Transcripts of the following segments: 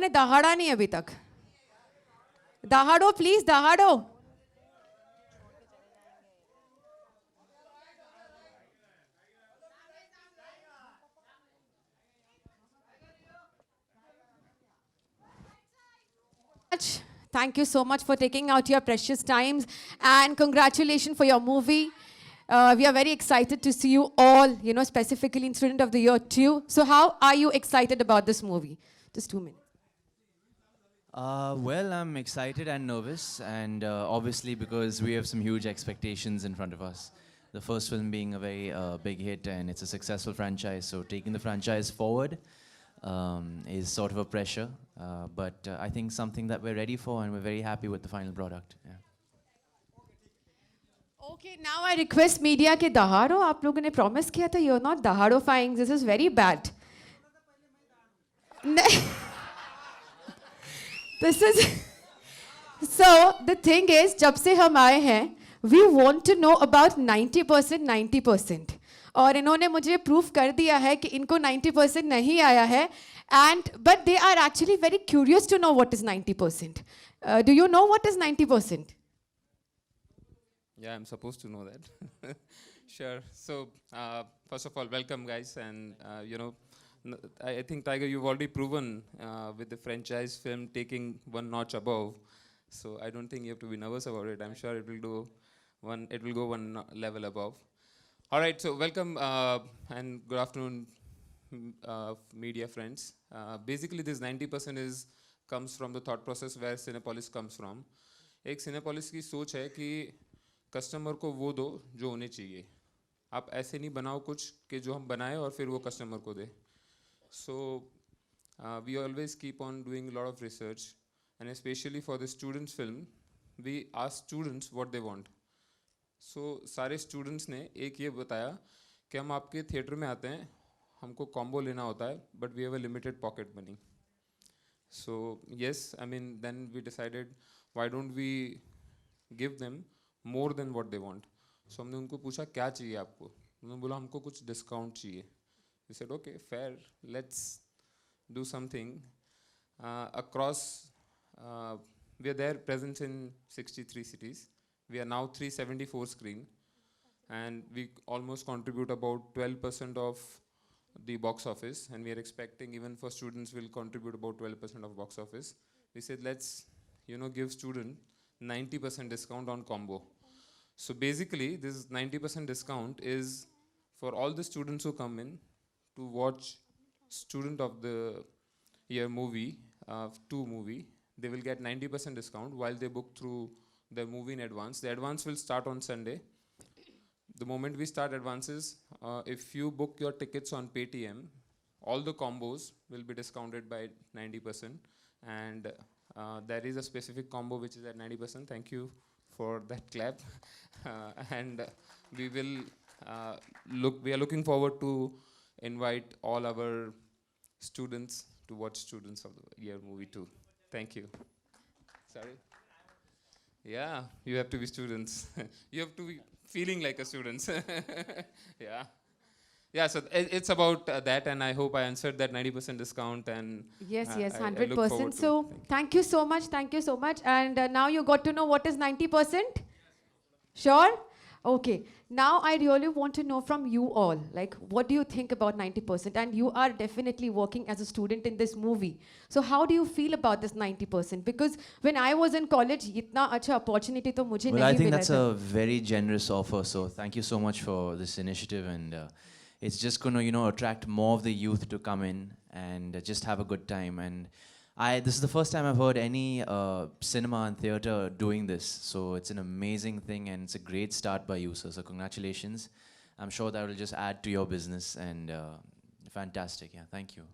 ने दहाड़ा नहीं अभी तक. दहाड़ो please, दहाड़ो. Thank you so much for taking out your precious times, and congratulations for your movie. We are very excited to see you all, specifically in Student of the Year 2. So how are you excited about this movie? Just 2 minutes. Well, I'm excited and nervous, and obviously because we have some huge expectations in front of us. The first film being a very big hit, and it's a successful franchise, so taking the franchise forward is sort of a pressure, but I think something that we're ready for, and we're very happy with the final product. Yeah. Okay, now I request media ke dahado. आप लोगों ने promise किया था, you're not dahadifying. This is very bad. This is so the thing is, जब से हम आए हैं, we want to know about 90%, 90%. और इन्होंने मुझे proof कर दिया है कि इनको 90% नहीं आया है, but they are actually very curious to know what is 90%. Do you know what is 90%? Yeah, I'm supposed to know that. Sure. So, first of all, welcome, guys. And, I think, Tiger, you've already proven with the franchise film taking one notch above. So, I don't think you have to be nervous about it. I'm sure it will go one level above. All right, so welcome and good afternoon, media friends. Basically, this 90% comes from the thought process where Cinepolis comes from. एक Cinepolis की सोच है कि customer को वो दो जो उन्हें चाहिए. आप ऐसे नहीं बनाओ कुछ कि जो हम बनाए और फिर वो कस्टमर को दे. So we always keep on doing a lot of research, and especially for the students film, we ask students what they want. So सारे students ने एक ये बताया कि हम आपके थिएटर में आते हैं, हमको कॉम्बो लेना होता है, but we have a limited pocket money. So yes, I mean, then we decided, why don't we give them more than what they want. So हमने उनको पूछा क्या चाहिए आपको. उन्होंने बोला हमको कुछ डिस्काउंट चाहिए. We said okay, fair, let's do something. Across, we are there present in 63 cities. We are now 374 screen, and we almost contribute about 12% of the box office, and we are expecting even for students will contribute about 12% of box office. We said let's give student 90% discount on combo. So basically this 90% discount is for all the students who come in to watch Student of the Year movie, 2 movie. They will get 90% discount while they book through the movie in advance. The advance will start on Sunday. The moment we start advances, if you book your tickets on Paytm, all the combos will be discounted by 90%, and there is a specific combo which is at 90%. Thank you for that clap. And we are looking forward to invite all our students to watch Students of the Year movie too. Thank you. Sorry. Yeah, you have to be students. You have to be feeling like a student. Yeah. Yeah, so it's about that, and I hope I answered that 90% discount. And yes, I look 100%. forward to So thank you so much. Thank you so much. And now you got to know what is 90%? Sure? Okay. Now I really want to know from you all, like, what do you think about 90%? And you are definitely working as a student in this movie. So how do you feel about this 90%? Because when I was in college, itna acha opportunity to mujhe Well, nahi I think mila that's tha. a very generous offer, so thank you so much for this initiative, and it's just going to attract more of the youth to come in and just have a good time. And this is the first time I've heard any cinema and theater doing this, so it's an amazing thing, and it's a great start by you, sir. So congratulations. I'm sure that will just add to your business, and fantastic. Yeah, thank you.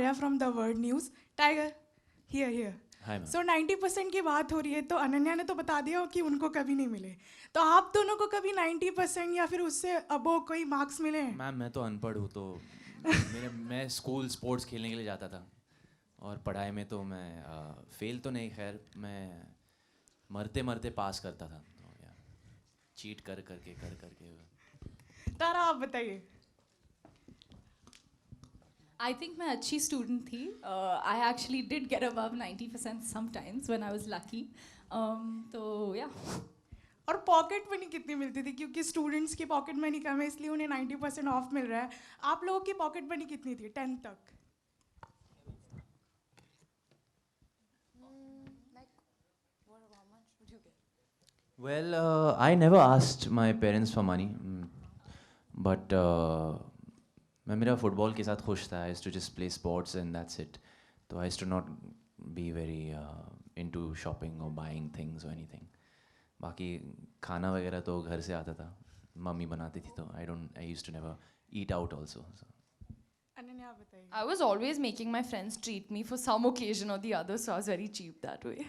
Arya from The Word News. Tiger, here. Hi, ma'am. So 90% की बात हो रही है, तो अनन्या ने तो बता दिया हो कि उनको कभी नहीं मिले, तो आप दोनों को कभी 90% या फिर उससे अबो कोई मार्क्स मिले हैं? मैम मैं तो अनपढ़ हूँ, तो मैं स्कूल स्पोर्ट्स खेलने के लिए जाता था, और पढ़ाई में तो मैं फेल तो नहीं, खैर मैं मरते मरते पास करता था, तो या चीट कर करके तारा, आप बताइए. I think मैं अच्छी student थी. I actually did get above 90% sometimes when I was lucky. तो yeah. और पॉकेट मनी कितनी मिलती थी? क्योंकि स्टूडेंट्स की पॉकेट मनी कम है, इसलिए उन्हें 90% ऑफ मिल रहा है. आप लोगों की पॉकेट मनी कितनी थी 10th तक? Well, I never asked my parents for money, but मैं मेरा फुटबॉल के साथ खुश था. I used to just play sports and that's it. So I used to not be very into shopping or buying things or anything. बाकी खाना वगैरह तो घर से आता था, मम्मी बनाती थी, तो I used to never eat out also. So. Ananya, आप बताइए. I was always making my friends treat me for some occasion or the other, so I was very cheap that way.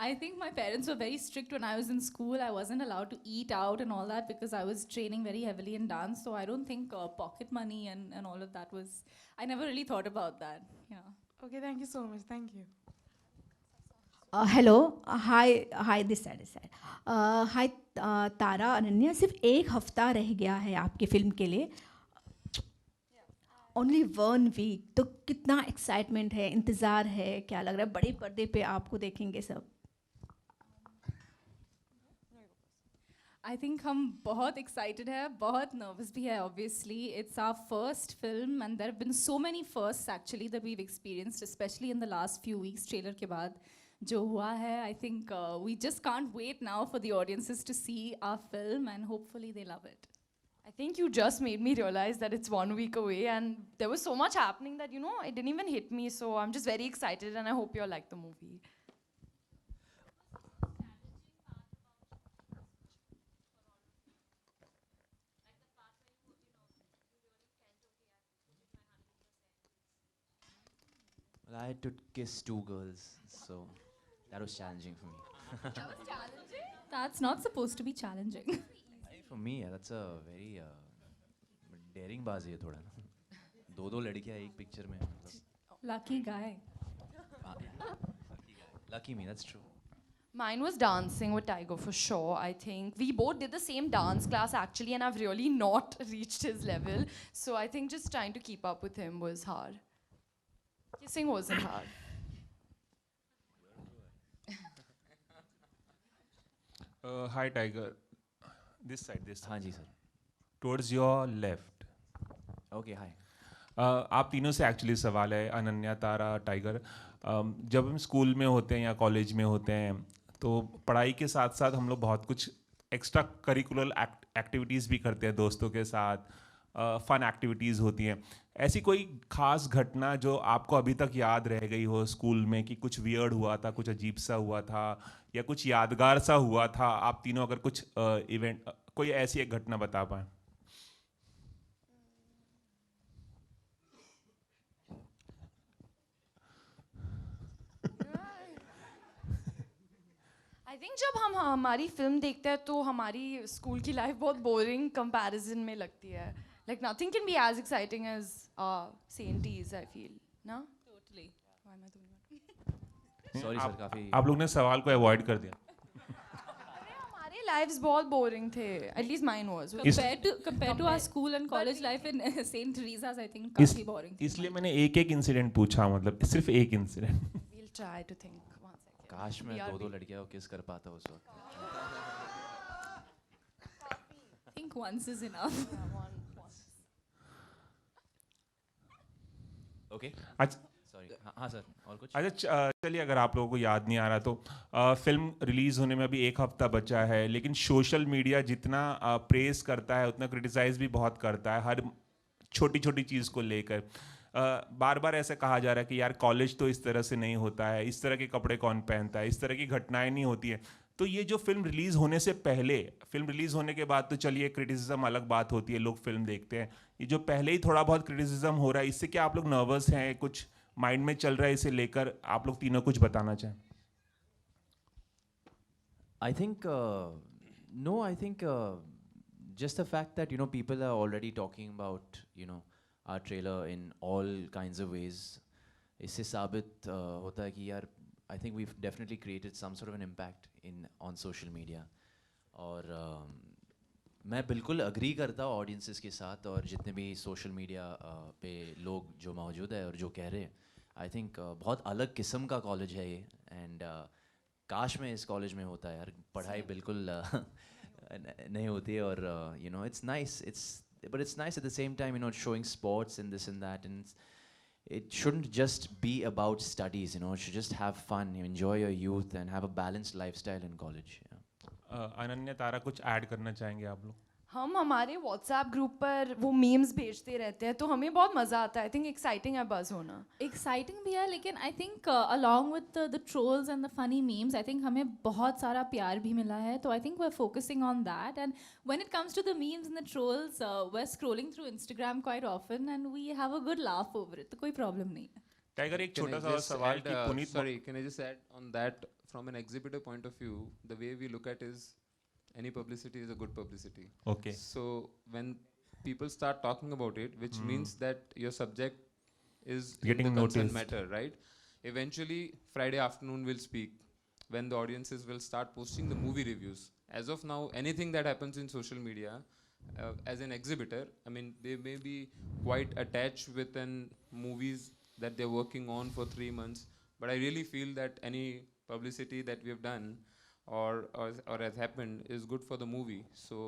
I think my parents were very strict when I was in school. I wasn't allowed to eat out and all that because I was training very heavily in dance. So I don't think pocket money and all of that was, I never really thought about that. Yeah. Okay, thank you so much. Thank you. Hello, hi this side hi Tara, Ananya, सिर्फ एक हफ्ता रह गया है आपकी film के लिए, only 1 week. तो कितना एक्साइटमेंट है, इंतज़ार है, क्या लग रहा है बड़े पर्दे पे आपको देखेंगे सब? I think हम बहुत excited है, बहुत nervous भी है obviously. It's our first film and there have been so many firsts actually that we've experienced, especially in the last few weeks trailer के बाद जो हुआ है. I think we just can't wait now for the audiences to see our film and hopefully they love it. I think you just made me realize that it's 1 week away, and there was so much happening that, it didn't even hit me. So I'm just very excited, and I hope you all like the movie. Well, I had to kiss 2 girls, so that was challenging for me. That's not supposed to be challenging. For me, that's a very daring बाजी है थोड़ा ना. 2 लड़कियां एक picture में, Lucky guy. lucky me, that's true. Mine was dancing with Tiger for sure. I think we both did the same dance class actually, and I've really not reached his level. So I think just trying to keep up with him was hard. Kissing wasn't hard. Hi Tiger, this side. हाँ जी sir. Towards your left. Okay, hi. आप तीनों से actually सवाल है, अनन्या, तारा, tiger. जब हम school में होते हैं या कॉलेज में होते हैं तो पढ़ाई के साथ साथ हम लोग बहुत कुछ एक्स्ट्रा करिकुलर एक्टिविटीज़ भी करते हैं दोस्तों के साथ. फन एक्टिविटीज़ होती हैं. ऐसी कोई खास घटना जो आपको अभी तक याद रह गई हो स्कूल में, कि कुछ वियर्ड हुआ था, कुछ अजीब सा हुआ था या कुछ यादगार सा हुआ था? आप तीनों अगर कुछ इवेंट, कोई ऐसी एक घटना बता पाएँ. I think जब हम हमारी फिल्म देखते हैं तो हमारी स्कूल की लाइफ बहुत बोरिंग कंपैरिजन में लगती है. Like nothing can be as exciting as Sainties, I feel. No? Totally. Why am I doing that? Sorry sir, काफी. आप लोग ने सवाल को अवॉइड कर दिया. हमारे lives बहुत boring थे. At least mine was. Compared to our school and college life in St. Teresa's, I think काफी boring. इसलिए मैंने एक इंसिडेंट पूछा, मतलब सिर्फ एक incident. We'll try to think. One second. काश मैं BRB. 2 लड़कियों को किस कर पाता उस वक्त. I think once is enough. Okay. अच्छा Sorry. हाँ सर, और कुछ? अच्छा, चलिए, अगर आप लोगों को याद नहीं आ रहा तो फिल्म रिलीज होने में अभी 1 हफ्ता बचा है, लेकिन सोशल मीडिया जितना प्रेस करता है उतना क्रिटिसाइज भी बहुत करता है हर छोटी छोटी चीज़ को लेकर. बार बार ऐसा कहा जा रहा है कि यार कॉलेज तो इस तरह से नहीं होता है, इस तरह के कपड़े कौन पहनता है, इस तरह की घटनाएं नहीं होती है. तो ये जो फिल्म रिलीज़ होने से पहले, फिल्म रिलीज़ होने के बाद तो चलिए क्रिटिसिज्म अलग बात होती है, लोग फिल्म देखते हैं, ये जो पहले ही थोड़ा बहुत क्रिटिसिज्म हो रहा है, इससे क्या आप लोग नर्वस हैं, कुछ माइंड में चल रहा है इसे लेकर, आप लोग तीनों कुछ बताना चाहें? I think, no, I think just the fact that, people are already talking about, our trailer in all kinds of ways, इससे साबित होता है कि यार, I think we've definitely created some sort of an impact on social media. और मैं बिल्कुल agree करता हूँ ऑडियंसेस के साथ और जितने भी सोशल मीडिया पे लोग जो मौजूद है और जो कह रहे हैं, आई थिंक बहुत अलग किस्म का कॉलेज है ये, एंड काश मैं इस कॉलेज में होता है यार, पढ़ाई बिल्कुल नहीं होती है, और it's nice, but it's nice at the same time, showing sports and this and that, and it shouldn't just be about studies, it should just have fun, enjoy your youth and have a balanced lifestyle in college. Ananya, Tara, कुछ add करना चाहेंगे आप लोग? हम हमारे WhatsApp group पर वो memes भेजते रहते हैं, तो हमें बहुत मज़ा आता है. आई थिंक एक्साइटिंग है बस होना. एक्साइटिंग भी है, लेकिन I think along with the trolls and the funny memes, I think हमें बहुत सारा प्यार भी मिला है. तो I think we are focusing on that, and when it comes to the memes and the trolls, we are scrolling through Instagram quite often and we have a good laugh over it. तो कोई problem नहीं है. Tiger, एक Can I छोटा सा just सवाल add, कि Puneet, sorry, can I just add on that? From an exhibitor point of view, the way we look at is any publicity is a good publicity. Okay, So when people start talking about it, which means that your subject is in Getting the concerned noticed. matter, right? Eventually, Friday afternoon will speak when the audiences will start posting the movie reviews. As of now, anything that happens in social media, as an exhibitor, I mean, they may be quite attached with an movies that they're working on for 3 months, but I really feel that any publicity that we have done or has happened is good for the movie. So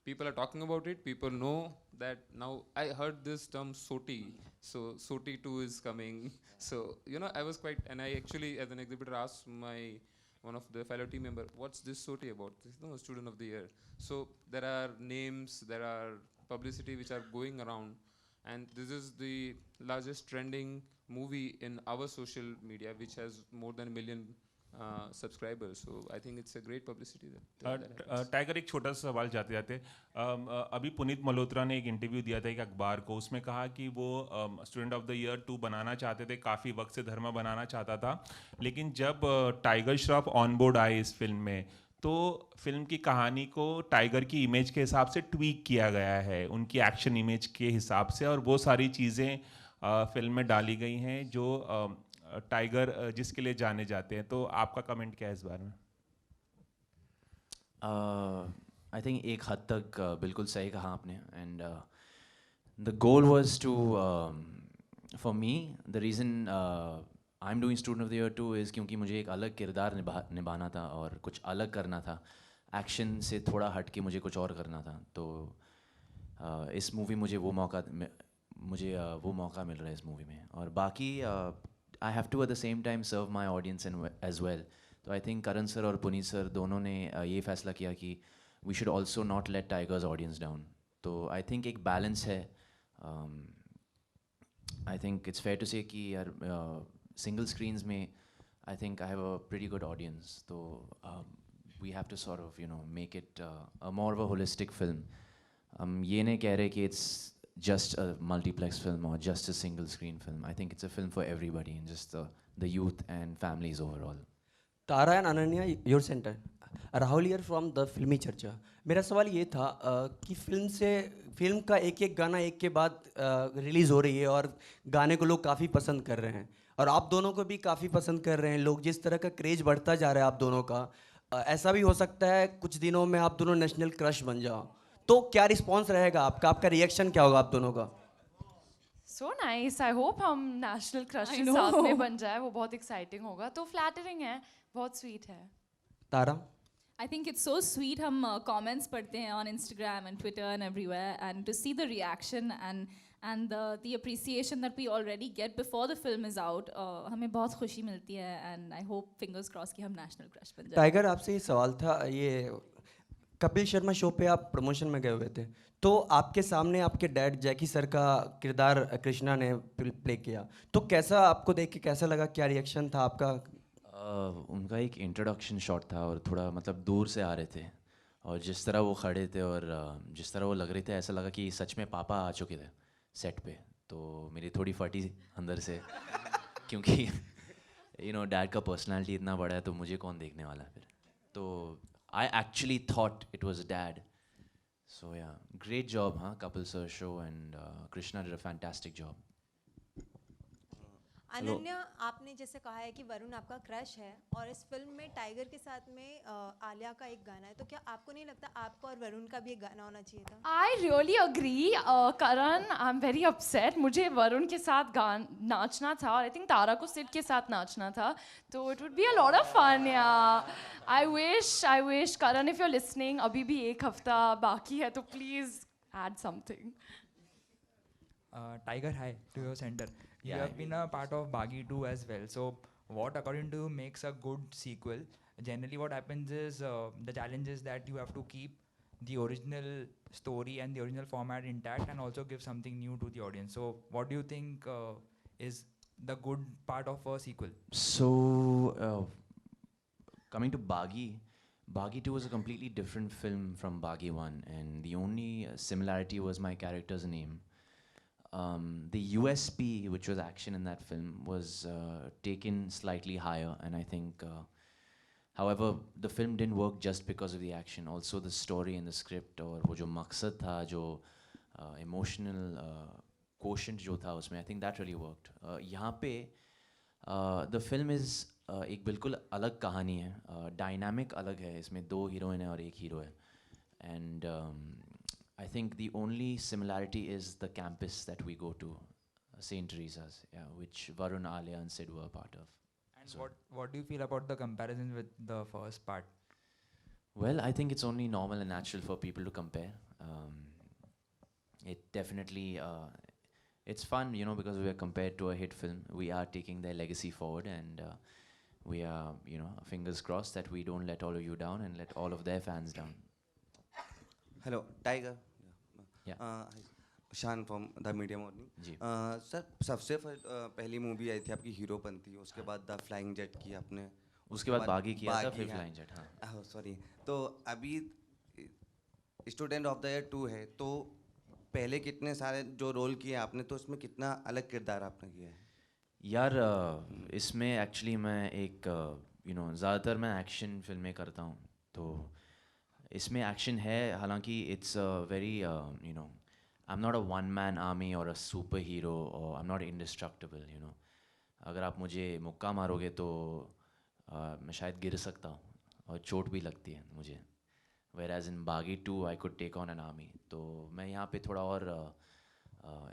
people are talking about it. People know that now. I heard this term SOTI. So SOTI 2 is coming. So I was quite, and I actually, as an exhibitor, asked one of the fellow team member, what's this SOTI about? This is student of the year. So there are names, there are publicity which are going around, and this is the largest trending movie in our social media, which has more than 1 million subscribers. So I think it's a great publicity that happens. Tiger, एक छोटा सा सवाल जाते जाते, अभी पुनीत मल्होत्रा ने एक interview दिया था एक अखबार को, उसमें कहा कि वो स्टूडेंट ऑफ द ईयर 2 बनाना चाहते थे, काफ़ी वक्त से धर्मा बनाना चाहता था, लेकिन जब टाइगर श्रॉफ ऑन बोर्ड आए इस फिल्म में, तो फिल्म की कहानी को टाइगर की इमेज के हिसाब से ट्वीक किया गया है, उनकी एक्शन इमेज के हिसाब से, और वो सारी चीज़ें फिल्म में डाली गई हैं जो टाइगर जिसके लिए जाने जाते हैं. तो आपका कमेंट क्या है इस बारे में? आई थिंक एक हद तक बिल्कुल सही कहा आपने, and the goal was to, for me the reason I am doing Student of the Year 2 is क्योंकि मुझे एक अलग किरदार निभाना था और कुछ अलग करना था, एक्शन से थोड़ा हट के मुझे कुछ और करना था. तो इस मूवी मुझे वो मौका मिल रहा है इस मूवी में, और बाकी I have to at the same time serve my audience as well. तो I think करण सर और पुनीत सर दोनों ने ये फैसला किया कि we should also not let Tiger's audience down. तो I think एक balance है. I think it's fair to say कि यार single screens में I think I have a pretty good audience. तो we have to sort of make it a more of a holistic film. ये नहीं कह रहे कि it's just a multiplex film or just a single screen film. I think it's a film for everybody, and just the youth and families overall. Tara and Ananya, your center. Rahul here from the Filmi Charcha. मेरा सवाल ये था कि film का एक एक गाना एक के बाद रिलीज़ हो रही है और गाने को लोग काफ़ी पसंद कर रहे हैं, और आप दोनों को भी काफ़ी पसंद कर रहे हैं लोग. जिस तरह का क्रेज बढ़ता जा रहा है आप दोनों का, ऐसा भी हो सकता है कुछ दिनों में आप दोनों नेशनल क्रश बन जाओ. तो क्या रिस्पॉन्स रहेगा आपका रिएक्शन क्या होगा आप दोनों का? So nice. आई होप हम नेशनल क्रश I के know. साथ में बन जाए, वो बहुत एक्साइटिंग होगा. तो फ्लैटरिंग है, बहुत स्वीट है. तारा? I think it's so sweet. हम comments पढ़ते हैं on Instagram and Twitter and everywhere, and to see the reaction and the appreciation that we already get before the film is out, हमें बहुत खुशी मिलती है, and I hope fingers crossed कि हम national crush बन जाए. टाइगर, आपसे ये सवाल था, ये कपिल शर्मा शो पे आप प्रमोशन में गए हुए थे, तो आपके सामने आपके डैड जैकी सर का किरदार कृष्णा ने प्ले किया, तो कैसा आपको देख के कैसा लगा, क्या रिएक्शन था आपका? उनका एक इंट्रोडक्शन शॉट था और थोड़ा मतलब दूर से आ रहे थे और जिस तरह वो खड़े थे और जिस तरह वो लग रहे थे ऐसा लगा कि सच में पापा आ चुके थे सेट पे, तो मेरी थोड़ी फटी अंदर से क्योंकि डैड का पर्सनालिटी इतना बड़ा है तो मुझे कौन देखने वाला है फिर, तो I actually thought it was dad. So yeah, great job, huh? Kapil sir show and Krishna did a fantastic job. Ananya, आपने जैसे कहा है कि वरुण आपका क्रश है और इस फिल्म में टाइगर के साथ में आलिया का एक गाना है, तो क्या आपको नहीं लगता आपका और वरुण का भी एक गाना होना चाहिए था? I really agree, Karan. I'm very upset. मुझे वरुण के साथ नाचना था और I think तारा को सिड के साथ नाचना था, तो it would be a lot of fun. Yeah, I wish, Karan, if you're listening, अभी भी एक हफ्ता बाकी है, तो please add something. Tiger, hi to your center. You Yeah, have hi. been a part of Baghi 2 as well. So, what according to you makes a good sequel? Generally, what happens is the challenge is that you have to keep the original story and the original format intact and also give something new to the audience. So, what do you think is the good part of a sequel? So coming to Baghi 2 was a completely different film from Baghi 1, and the only similarity was my character's name. The USP, which was action in that film, was taken slightly higher, and I think, however, the film didn't work just because of the action. Also, the story and the script, और वो जो मकसद था, जो emotional quotient जो था उसमें, I think that really worked. यहाँ पे the film is एक बिल्कुल अलग कहानी है, dynamic अलग है, इसमें 2 हीरोइन है और 1 हीरो है, and I think the only similarity is the campus that we go to, St. Teresa's, yeah, which Varun, Alia and Sid were a part of. And So- what do you feel about the comparison with the first part? Well, I think it's only normal and natural for people to compare. It definitely, it's fun, because we are compared to a hit film. We are taking their legacy forward, and we are, fingers crossed that we don't let all of you down and let all of their fans down. Hello Tiger. Yeah. Shaan from the media morning. जी. Sir, सबसे पहली movie आई थी आपकी हीरोपंती, उसके बाद the flying jet की आपने, उसके बाद बागी किया था, बागी, फिर हाँ. फ्लाइंग जेट, हाँ. सॉरी. तो अभी स्टूडेंट ऑफ द ईयर 2 है, तो पहले कितने सारे जो रोल किए आपने, तो उसमें कितना अलग किरदार आपने किया है? यार इसमें एक्चुअली मैं एक ज़्यादातर मैं एक्शन फिल्में करता हूँ, तो इसमें एक्शन है, हालांकि it's very I am not a one man army और अ सुपर हीरो, और आई एम नॉट इंडिस्ट्रक्टिबल. अगर आप मुझे मुक्का मारोगे तो मैं शायद गिर सकता हूँ और चोट भी लगती है मुझे. Whereas in Baghi 2 I could take on an army. तो मैं यहाँ पे थोड़ा और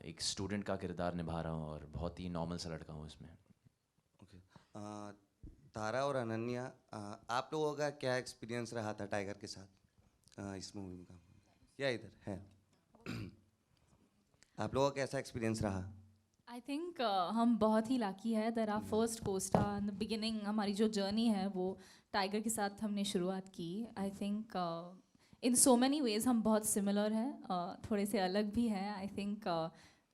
एक स्टूडेंट का किरदार निभा रहा हूँ और बहुत ही नॉर्मल सा लड़का हूँ इसमें. ओके. तारा और अनन्या, आप लोगों का क्या एक्सपीरियंस रहा था टाइगर के साथ इस मूवी में काम करने? या इधर है आप लोगों का कैसा एक्सपीरियंस रहा? आई थिंक हम बहुत ही लाकी है that our first costar in the beginning. हमारी जो जर्नी है वो टाइगर के साथ हमने शुरुआत की. I think in so many ways हम बहुत सिमिलर हैं, थोड़े से अलग भी हैं. I think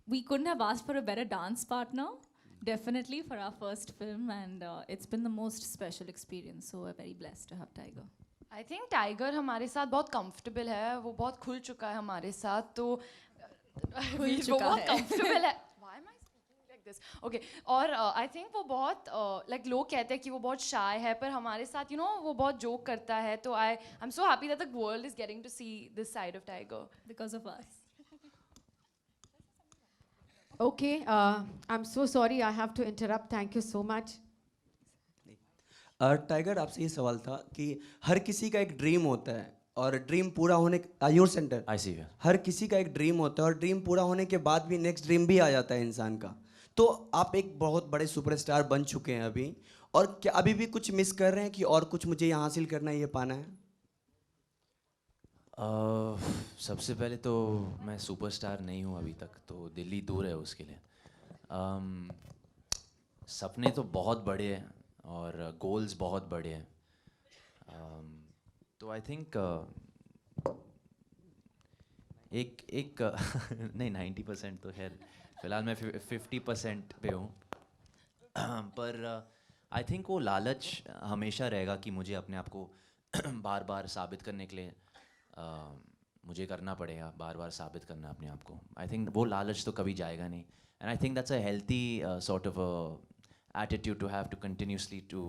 we couldn't have asked for a better dance partner definitely for our first film, and it's been the most special experience. So I very blessed to have Tiger. I think Tiger हमारे साथ बहुत comfortable है, वो बहुत खुल चुका है हमारे साथ, तो वो चुका बहुत है. कंफर्टेबल है. Why am I speaking like this? Okay, और आई थिंक वो बहुत लाइक लोग कहते हैं कि वो बहुत शाय है, पर हमारे साथ वो बहुत जोक करता है, तो I am so happy that the world is getting to see this side of Tiger because of us. Okay, I'm so sorry I have to interrupt. Thank you so much. Tiger, आपसे ये सवाल था कि हर किसी का एक dream होता है और ड्रीम पूरा होने your centre I see you. हर किसी का एक ड्रीम होता है और ड्रीम पूरा होने के बाद भी नेक्स्ट ड्रीम भी आ जाता है इंसान का. तो आप एक बहुत बड़े सुपरस्टार बन चुके हैं अभी, और क्या अभी भी कुछ मिस कर रहे हैं कि और कुछ मुझे यहाँ हासिल करना है, ये पाना है? सबसे पहले तो मैं सुपरस्टार नहीं हूँ अभी तक, तो दिल्ली दूर है उसके लिए. सपने तो बहुत बड़े हैं और गोल्स बहुत बड़े हैं. तो आई थिंक एक नहीं 90% तो खैर फिलहाल मैं 50% पे हूँ. पर आई थिंक वो लालच हमेशा रहेगा कि मुझे अपने आप को बार बार साबित करने के लिए मुझे करना पड़ेगा, बार बार साबित करना अपने आप को. आई थिंक वो लालच तो कभी जाएगा नहीं. And I think that's a healthy sort of attitude to have to continuously to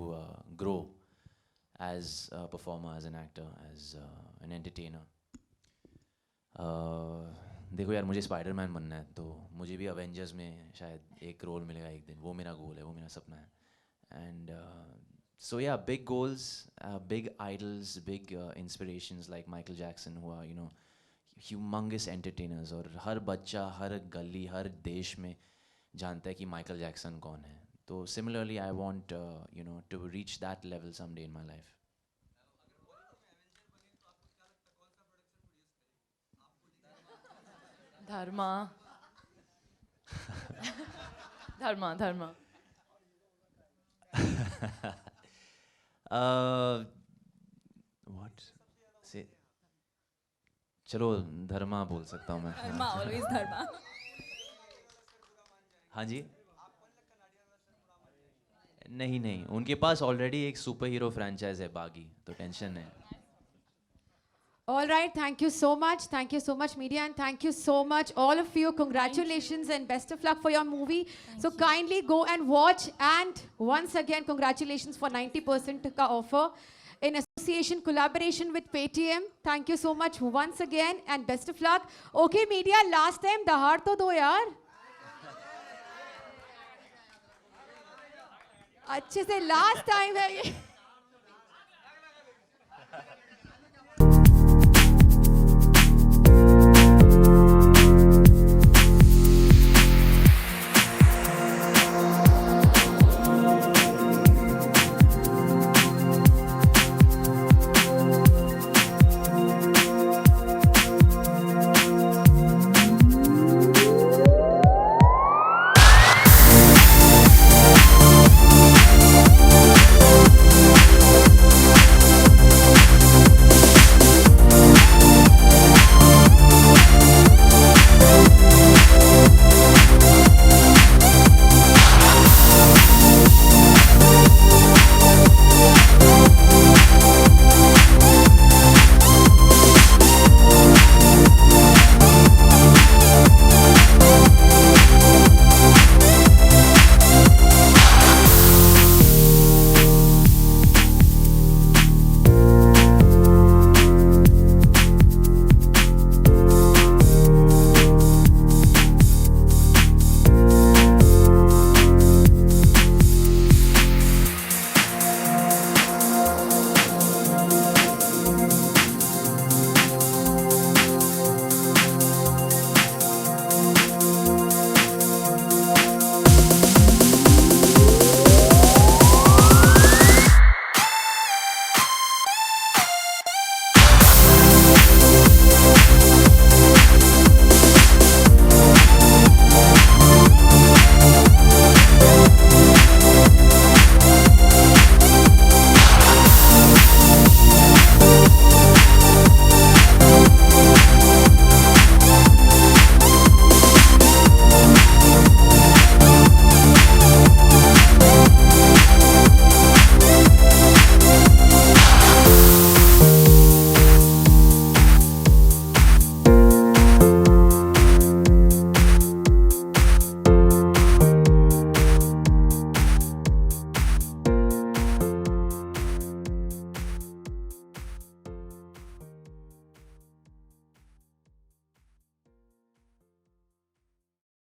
grow as a performer, as an actor, as an entertainer. देखो यार, मुझे स्पाइडरमैन बनना है, तो मुझे भी अवेंजर्स में शायद एक रोल मिलेगा एक दिन. वो मेरा गोल है, वो मेरा सपना है. And so yeah, big goals, big idols, big inspirations like Michael Jackson, who are, you know, humongous entertainers. और हर बच्चा, हर गली, हर देश में जानता है कि माइकल जैक्सन कौन है. तो similarly, I want, you know, to reach that level someday in my life. Dharma. Dharma. What? Say. चलो धर्मा बोल सकता हूँ मैं. Dharma, always dharma. हाँ जी. नहीं, उनके पास ऑलरेडी एक सुपर हीरो फ्रेंचाइज है बागी, तो टेंशन है. All right, thank you so much. Thank you so much, media, and thank you so much, all of you. Congratulations and best of luck for your movie. So kindly go and watch. And once again, congratulations for 90% ka offer in association, collaboration with Paytm. Thank you so much once again and best of luck. Okay, media, last time dahar to do yaar. अच्छे से last time है ये.